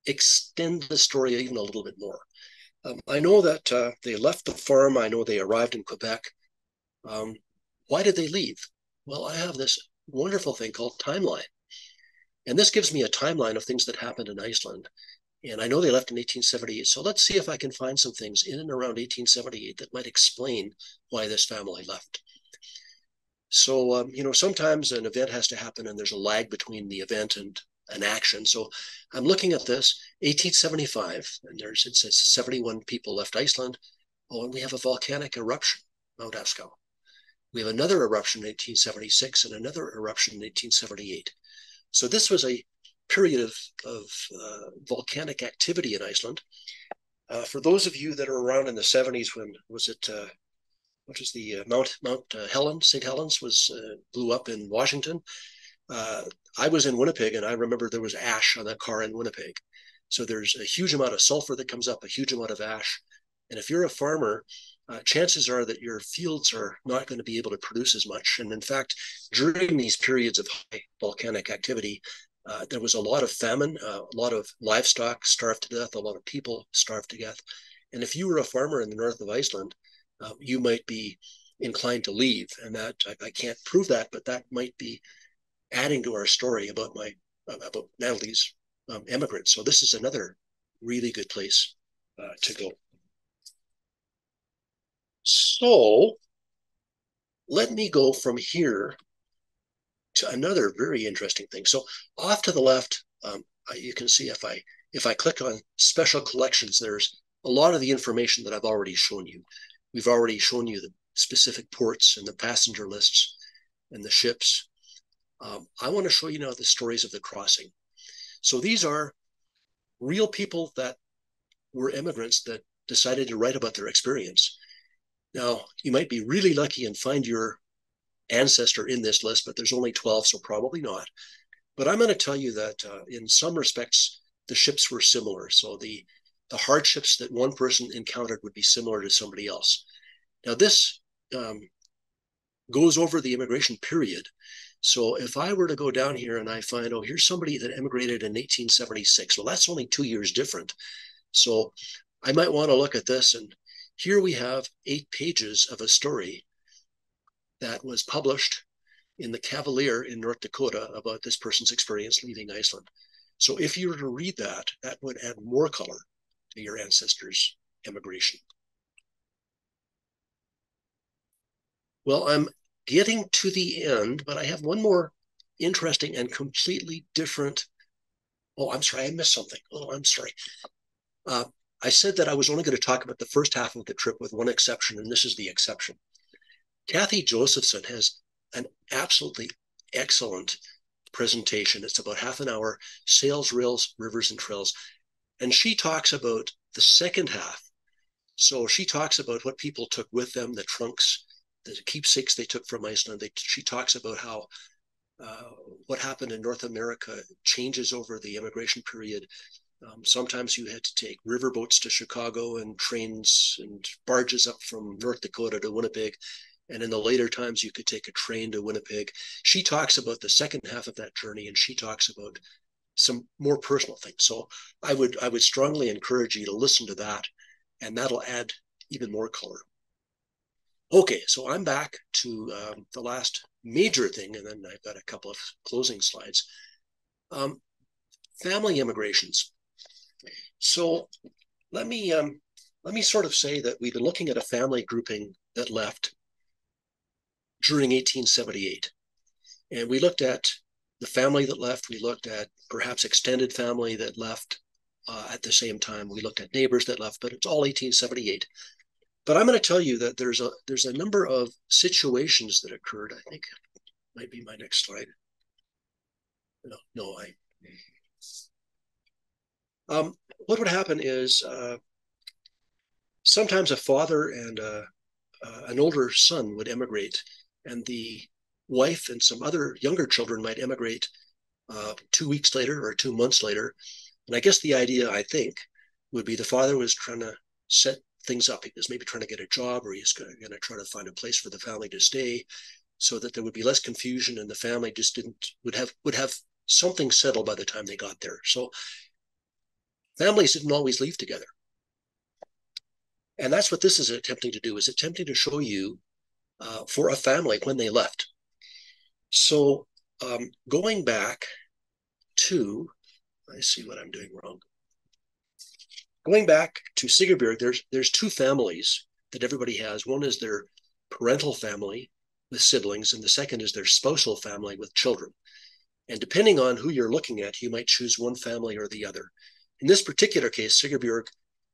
extend the story even a little bit more. I know that they left the farm. I know they arrived in Quebec. Why did they leave? Well, I have this wonderful thing called timeline. And this gives me a timeline of things that happened in Iceland. And I know they left in 1878. So let's see if I can find some things in and around 1878 that might explain why this family left. So, sometimes an event has to happen and there's a lag between the event and an action. So I'm looking at this 1875, and it says 71 people left Iceland. Oh, and we have a volcanic eruption, Mount Askau. We have another eruption in 1876 and another eruption in 1878. So this was a period of volcanic activity in Iceland. For those of you that are around in the 70s, when was it? What was the Mount Helens? St. Helens was blew up in Washington. I was in Winnipeg, and I remember there was ash on that car in Winnipeg. So there's a huge amount of sulfur that comes up, a huge amount of ash. And if you're a farmer, chances are that your fields are not going to be able to produce as much. And in fact, during these periods of high volcanic activity, there was a lot of famine, a lot of livestock starved to death, a lot of people starved to death. And if you were a farmer in the north of Iceland, you might be inclined to leave. And that I can't prove that, but that might be adding to our story about Natalie's immigrants. So this is another really good place to go. So let me go from here to another very interesting thing. So off to the left, you can see if I click on special collections, there's a lot of the information that I've already shown you. We've already shown you the specific ports and the passenger lists and the ships. I want to show you now the stories of the crossing. So these are real people that were immigrants that decided to write about their experience. Now, you might be really lucky and find your ancestor in this list, but there's only 12, so probably not. But I'm going to tell you that in some respects, the ships were similar. So the hardships that one person encountered would be similar to somebody else. Now, this goes over the immigration period. So if I were to go down here and I find, oh, here's somebody that immigrated in 1876, well, that's only 2 years different. So I might want to look at this, and here we have 8 pages of a story that was published in the Cavalier in North Dakota about this person's experience leaving Iceland. So if you were to read that, that would add more color to your ancestors' immigration. Well, I'm getting to the end, but I have one more interesting and completely different. Oh, I'm sorry, I missed something. Oh, I'm sorry. I said that I was only going to talk about the first half of the trip with one exception, and this is the exception. Kathy Josephson has an absolutely excellent presentation. It's about half an hour, Sails, Rails, Rivers, and Trails. And she talks about the second half. So she talks about what people took with them, the trunks, the keepsakes they took from Iceland. She talks about how what happened in North America changes over the immigration period. Sometimes you had to take riverboats to Chicago and trains and barges up from North Dakota to Winnipeg. And in the later times, you could take a train to Winnipeg. She talks about the second half of that journey, and she talks about some more personal things. So I would strongly encourage you to listen to that, and that'll add even more color. Okay, so I'm back to the last major thing, and then I've got a couple of closing slides. Family immigrations. So let me sort of say that we've been looking at a family grouping that left during 1878. And we looked at the family that left. We looked at perhaps extended family that left at the same time. We looked at neighbors that left, but it's all 1878. But I'm going to tell you that there's a number of situations that occurred. I think it might be my next slide. What would happen is sometimes a father and an older son would emigrate, and the wife and some other younger children might emigrate 2 weeks later or 2 months later. And I guess the idea, I think, would be the father was trying to set things up. He was maybe trying to get a job, or he's going to try to find a place for the family to stay, so that there would be less confusion, and the family just would have something settled by the time they got there. So families didn't always leave together. And that's what this is attempting to do, is attempting to show you for a family when they left. So going back to, I see what I'm doing wrong. Going back to Sigurberg, there's 2 families that everybody has. One is their parental family, with siblings, and the second is their spousal family with children. And depending on who you're looking at, you might choose one family or the other. In this particular case, Sigurбjörg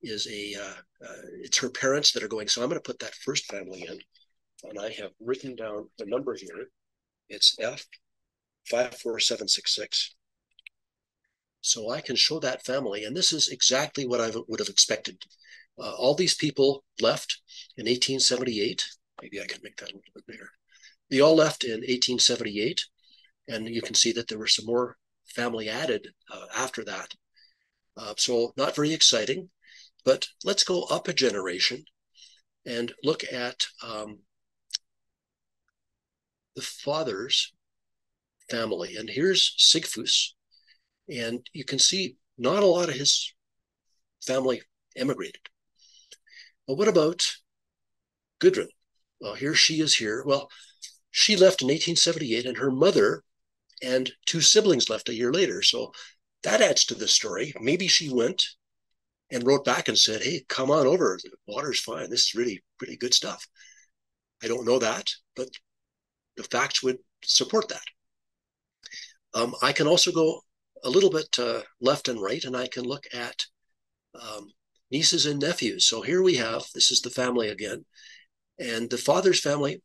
is it's her parents that are going. So I'm going to put that first family in, and I have written down the number here. It's F54766. So I can show that family, and this is exactly what I would have expected. All these people left in 1878. Maybe I can make that a little bit bigger. They all left in 1878, and you can see that there were some more family added after that. So not very exciting, but let's go up a generation and look at the father's family. And here's Sigfus, and you can see not a lot of his family emigrated. Well, what about Gudrun? Well, here she is here. Well, she left in 1878, and her mother and two siblings left a year later. So that adds to the story. Maybe she went and wrote back and said, hey, come on over. The water's fine. This is really pretty good stuff. I don't know that, but the facts would support that. I can also go a little bit left and right, and I can look at nieces and nephews. So here we have, this is the family again, and the father's family,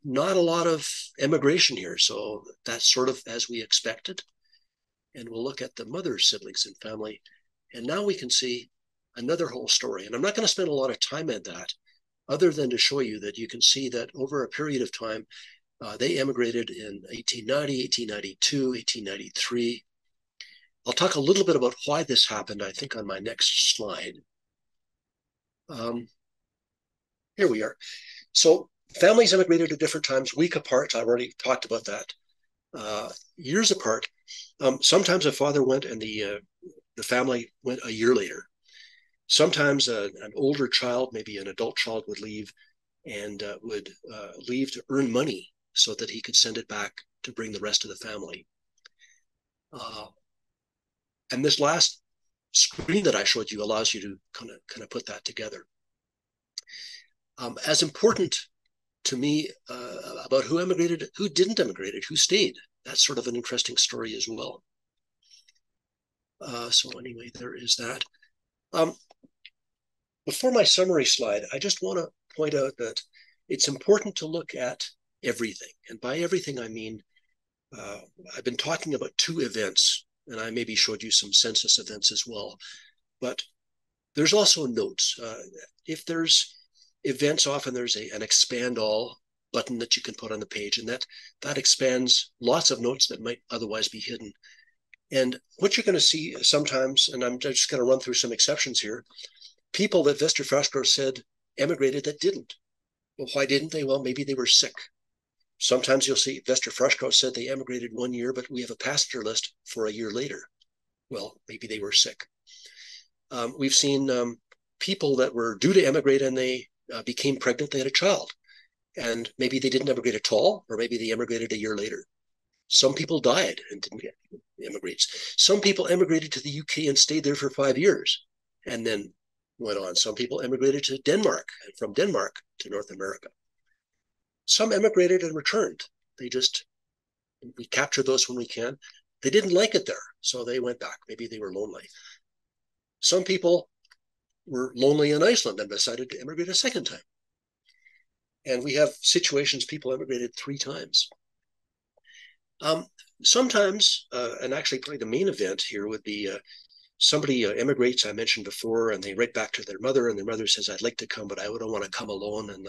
not a lot of emigration here. So that's sort of as we expected. And we'll look at the mother's siblings and family. And now we can see another whole story. And I'm not going to spend a lot of time on that, other than to show you that you can see that over a period of time, they emigrated in 1890, 1892, 1893. I'll talk a little bit about why this happened, I think, on my next slide. Here we are. So families emigrated at different times, week apart. I've already talked about that. Years apart. Sometimes a father went and the family went a year later. Sometimes an older child, maybe an adult child, would leave and would leave to earn money so that he could send it back to bring the rest of the family. And this last screen that I showed you allows you to kind of put that together. As important to me about who emigrated, who didn't emigrate, who stayed. That's sort of an interesting story as well. So anyway, there is that. Before my summary slide, I just want to point out that it's important to look at everything. And by everything, I mean, I've been talking about two events, and I maybe showed you some census events as well. But there's also notes. If there's events, often there's an expand all button that you can put on the page, and that expands lots of notes that might otherwise be hidden. And what you're going to see sometimes, and I'm just going to run through some exceptions here, people that Vester Fresco said emigrated that didn't. Well, why didn't they? Well, maybe they were sick. Sometimes you'll see Vester Fresco said they emigrated 1 year, but we have a passenger list for a year later. Well, maybe they were sick. We've seen people that were due to emigrate and they became pregnant, they had a child. And maybe they didn't emigrate at all, or maybe they emigrated a year later. Some people died and didn't get immigrates. Some people emigrated to the UK and stayed there for 5 years and then went on. Some people emigrated to Denmark and from Denmark to North America. Some emigrated and returned. We capture those when we can. They didn't like it there, so they went back. Maybe they were lonely. Some people were lonely in Iceland and decided to emigrate a second time. And we have situations people emigrated 3 times. Sometimes, and actually probably the main event here would be somebody immigrates, I mentioned before, and they write back to their mother, and their mother says, I'd like to come, but I don't want to come alone. And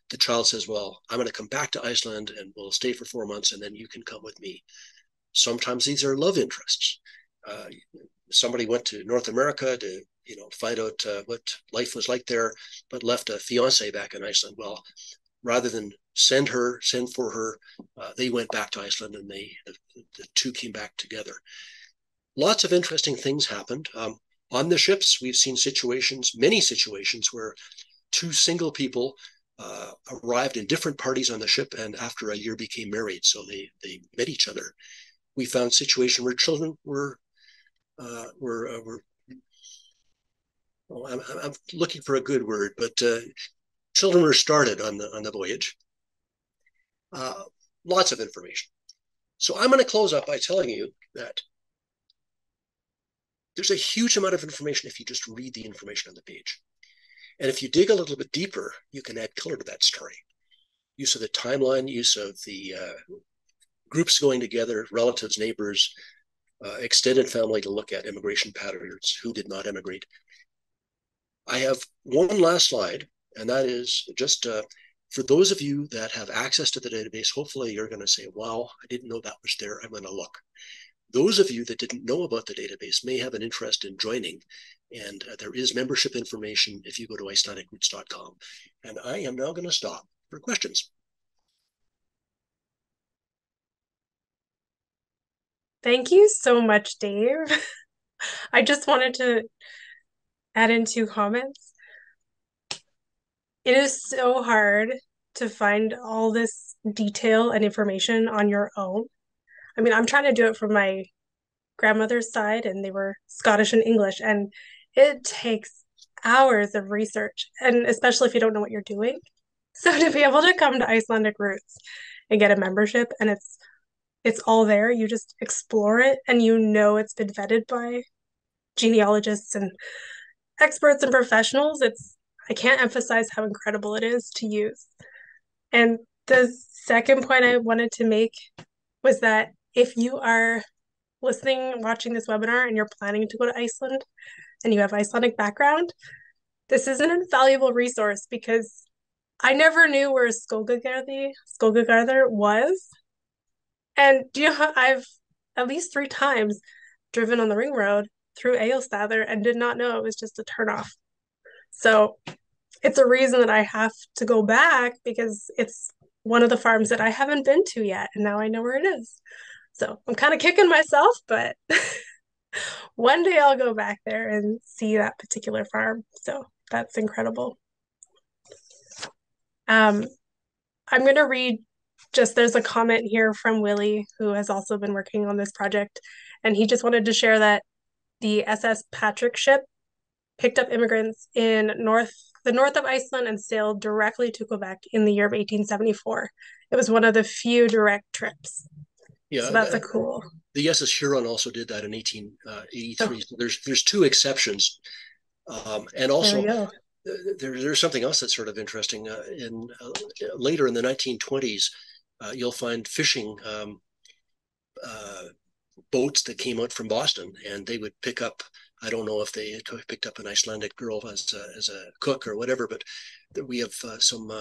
the child says, well, I'm going to come back to Iceland and we'll stay for 4 months and then you can come with me. Sometimes these are love interests. Somebody went to North America to find out what life was like there, but left a fiance back in Iceland. Well, rather than send for her, they went back to Iceland and the two came back together. Lots of interesting things happened. On the ships, we've seen many situations where two single people arrived in different parties on the ship and after a year became married. So they met each other. We found a situation where children were I'm looking for a good word, but children were started on the voyage. Uh, Lots of information. So I'm going to close up by telling you that there's a huge amount of information if you just read the information on the page. And if you dig a little bit deeper, you can add color to that story. Use of the timeline, use of the groups going together, relatives, neighbors, extended family to look at immigration patterns, who did not immigrate. I have one last slide, and that is just for those of you that have access to the database, hopefully you're going to say, wow, I didn't know that was there. I'm going to look. Those of you that didn't know about the database may have an interest in joining, and there is membership information if you go to IcelandicRoots.com. And I am now going to stop for questions. Thank you so much, Dave. I just wanted to add in two comments. It is so hard to find all this detail and information on your own. I mean, I'm trying to do it from my grandmother's side, and they were Scottish and English, and it takes hours of research, and especially if you don't know what you're doing. So to be able to come to Icelandic Roots and get a membership, and it's all there, you just explore it, and you know it's been vetted by genealogists and experts and professionals. I can't emphasize how incredible it is to use. And the second point I wanted to make was that if you are listening, watching this webinar, and you're planning to go to Iceland and you have Icelandic background, this is an invaluable resource because I never knew where Skógagarður was. And I've at least 3 times driven on the ring road through Egilsstaðir and did not know it was just a turnoff. So it's a reason that I have to go back because it's one of the farms that I haven't been to yet, and now I know where it is. So I'm kind of kicking myself, but one day I'll go back there and see that particular farm. So that's incredible. I'm going to read there's a comment here from Willie, who has also been working on this project, and he just wanted to share that the SS Patrick ship picked up immigrants in the north of Iceland and sailed directly to Quebec in the year of 1874. It was one of the few direct trips. Yeah, so that's a cool. The SS Huron also did that in 1883. So there's 2 exceptions, and also there's something else that's sort of interesting. Later in the 1920s, you'll find fishing boats that came out from Boston, and they would pick up. I don't know if they picked up an Icelandic girl as a cook or whatever, but we have some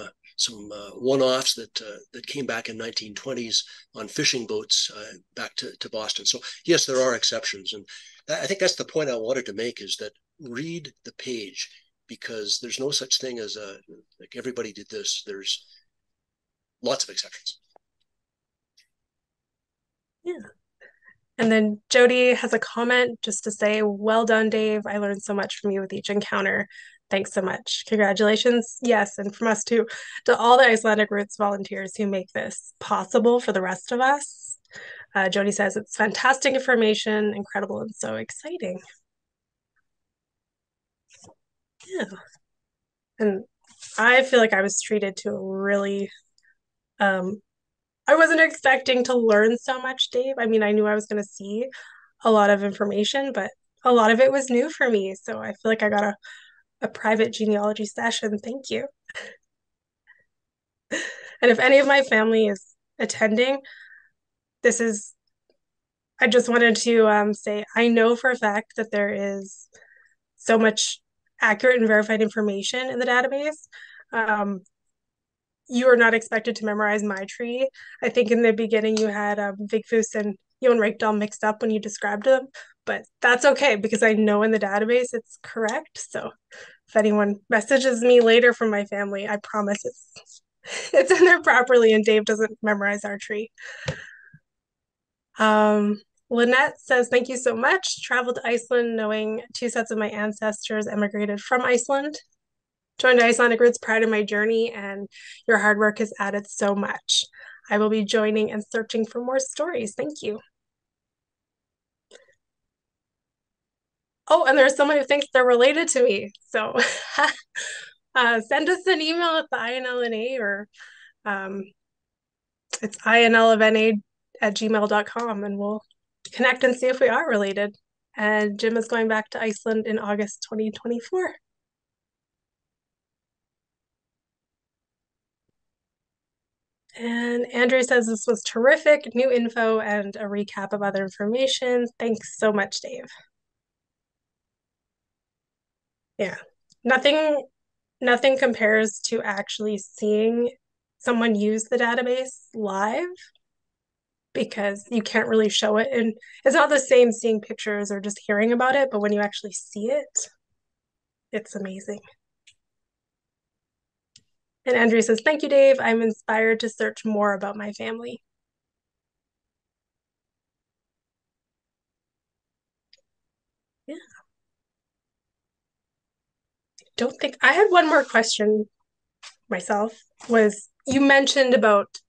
one-offs that came back in 1920s on fishing boats back to Boston. So yes, there are exceptions, and I think that's the point I wanted to make, is that read the page, because there's no such thing as like everybody did this. There's lots of exceptions. Yeah. And then Jody has a comment just to say, well done, Dave. I learned so much from you with each encounter. Thanks so much. Congratulations. Yes, and from us too, to all the Icelandic Roots volunteers who make this possible for the rest of us. Jody says, it's fantastic information, incredible, and so exciting. Yeah. And I feel like I was treated to a really I wasn't expecting to learn so much, Dave. I mean, I knew I was going to see a lot of information, but a lot of it was new for me. So I feel like I got a private genealogy session. Thank you. And if any of my family is attending, I just wanted to say, I know for a fact that there is so much accurate and verified information in the database. You are not expected to memorize my tree. I think in the beginning you had Vigfús and Jón Reykdal mixed up when you described them, but that's okay because I know in the database it's correct. So if anyone messages me later from my family, I promise it's in there properly and Dave doesn't memorize our tree. Lynette says, thank you so much. Traveled to Iceland knowing 2 sets of my ancestors emigrated from Iceland. Joined Icelandic Roots prior to my journey, and your hard work has added so much. I will be joining and searching for more stories. Thank you. Oh, and there's someone who thinks they're related to me. So send us an email at the INLNA or It's inlofna@gmail.com, and we'll connect and see if we are related. And Jim is going back to Iceland in August 2024. And Andrew says this was terrific, new info and a recap of other information. Thanks so much, Dave. Yeah. Nothing compares to actually seeing someone use the database live, because you can't really show it. And it's not the same seeing pictures or just hearing about it, but when you actually see it, it's amazing. And Andrew says, thank you, Dave. I'm inspired to search more about my family. Yeah. Don't think I had one more question myself. Was you mentioned about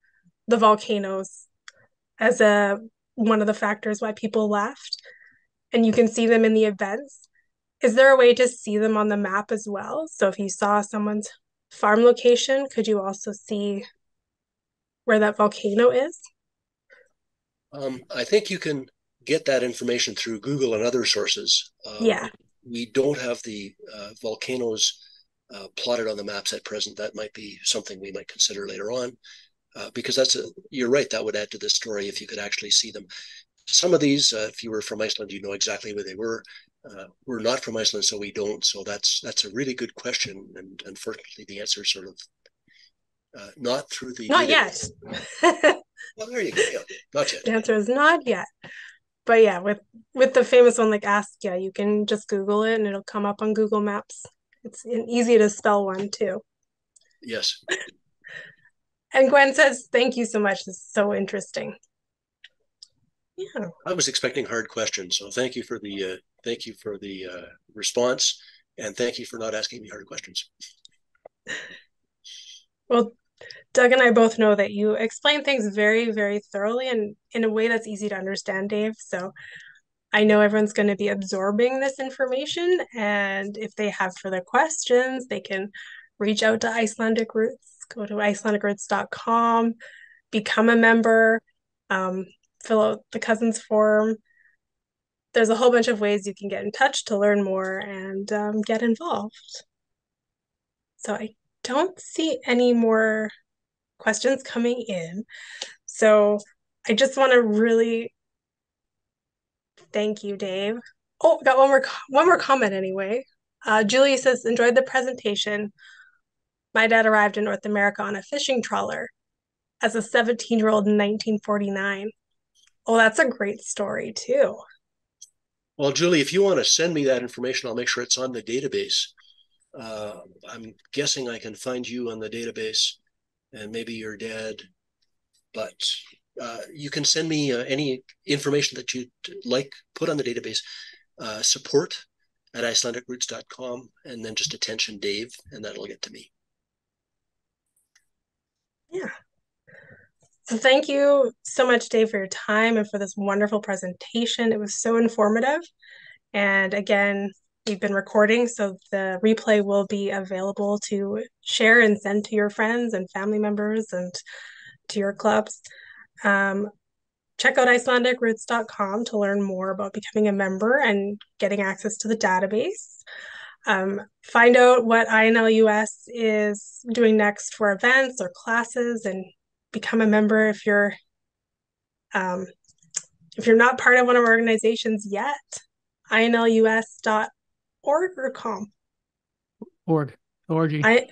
the volcanoes as a one of the factors why people left, and you can see them in the events. Is there a way to see them on the map as well? So if you saw someone's farm location, could you also see where that volcano is? I think you can get that information through Google and other sources. Yeah. We don't have the volcanoes plotted on the maps at present. That might be something we might consider later on, because you're right, that would add to the story if you could actually see them. Some of these, if you were from Iceland, you know exactly where they were. We're not from Iceland, so we don't. So that's a really good question, and unfortunately, the answer is sort of not through the Not database. yet. Well, there you go. Yeah, not yet. The answer is not yet. But yeah, with the famous one like Askia, you can just Google it and it'll come up on Google Maps. It's an easy to spell one too. Yes. And Gwen says, thank you so much. This is so interesting. Yeah. I was expecting hard questions, so thank you for the response, and thank you for not asking me hard questions. Well, Doug and I both know that you explain things very, very thoroughly and in a way that's easy to understand, Dave. So I know everyone's going to be absorbing this information. And if they have further questions, they can reach out to Icelandic Roots, go to icelandicroots.com, become a member, fill out the cousins form. There's a whole bunch of ways you can get in touch to learn more and get involved. So I don't see any more questions coming in. So I just want to really thank you, Dave. Oh, got one more comment anyway. Julie says, enjoyed the presentation. My dad arrived in North America on a fishing trawler as a 17-year-old in 1949. Oh, that's a great story too. Well, Julie, if you want to send me that information, I'll make sure it's on the database. I'm guessing I can find you on the database and maybe your dad, but you can send me any information that you'd like put on the database, support@icelandicroots.com, and then just attention Dave, and that'll get to me. Yeah. So thank you so much, Dave, for your time and for this wonderful presentation. It was so informative. And again, we've been recording, so the replay will be available to share and send to your friends and family members and to your clubs. Check out icelandicroots.com to learn more about becoming a member and getting access to the database. Find out what INLUS is doing next for events or classes, and become a member if you're not part of one of our organizations yet. inlus.org or com. Org. inlus.org.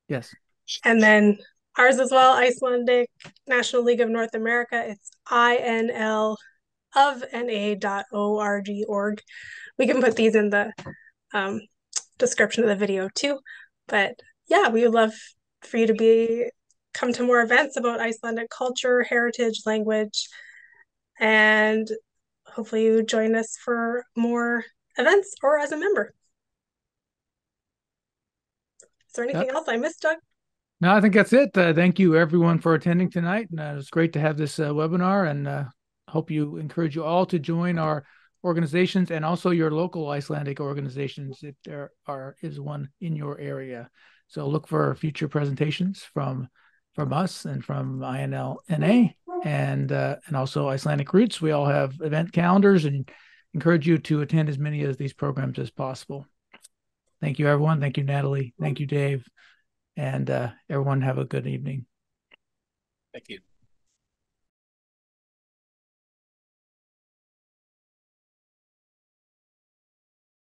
Yes. And then ours as well, Icelandic National League of North America. It's inlofna.org. We can put these in the description of the video too. But yeah, we would love for you to come to more events about Icelandic culture, heritage, language, and hopefully you join us for more events or as a member. Is there anything else I missed, Doug? No, I think that's it. Thank you, everyone, for attending tonight. And it's great to have this webinar, and hope encourage you all to join our organizations and also your local Icelandic organizations if there is one in your area. So look for future presentations from us and from INLNA and also Icelandic Roots. We all have event calendars and encourage you to attend as many of these programs as possible. Thank you, everyone. Thank you, Natalie. Thank you, Dave. And everyone have a good evening. Thank you.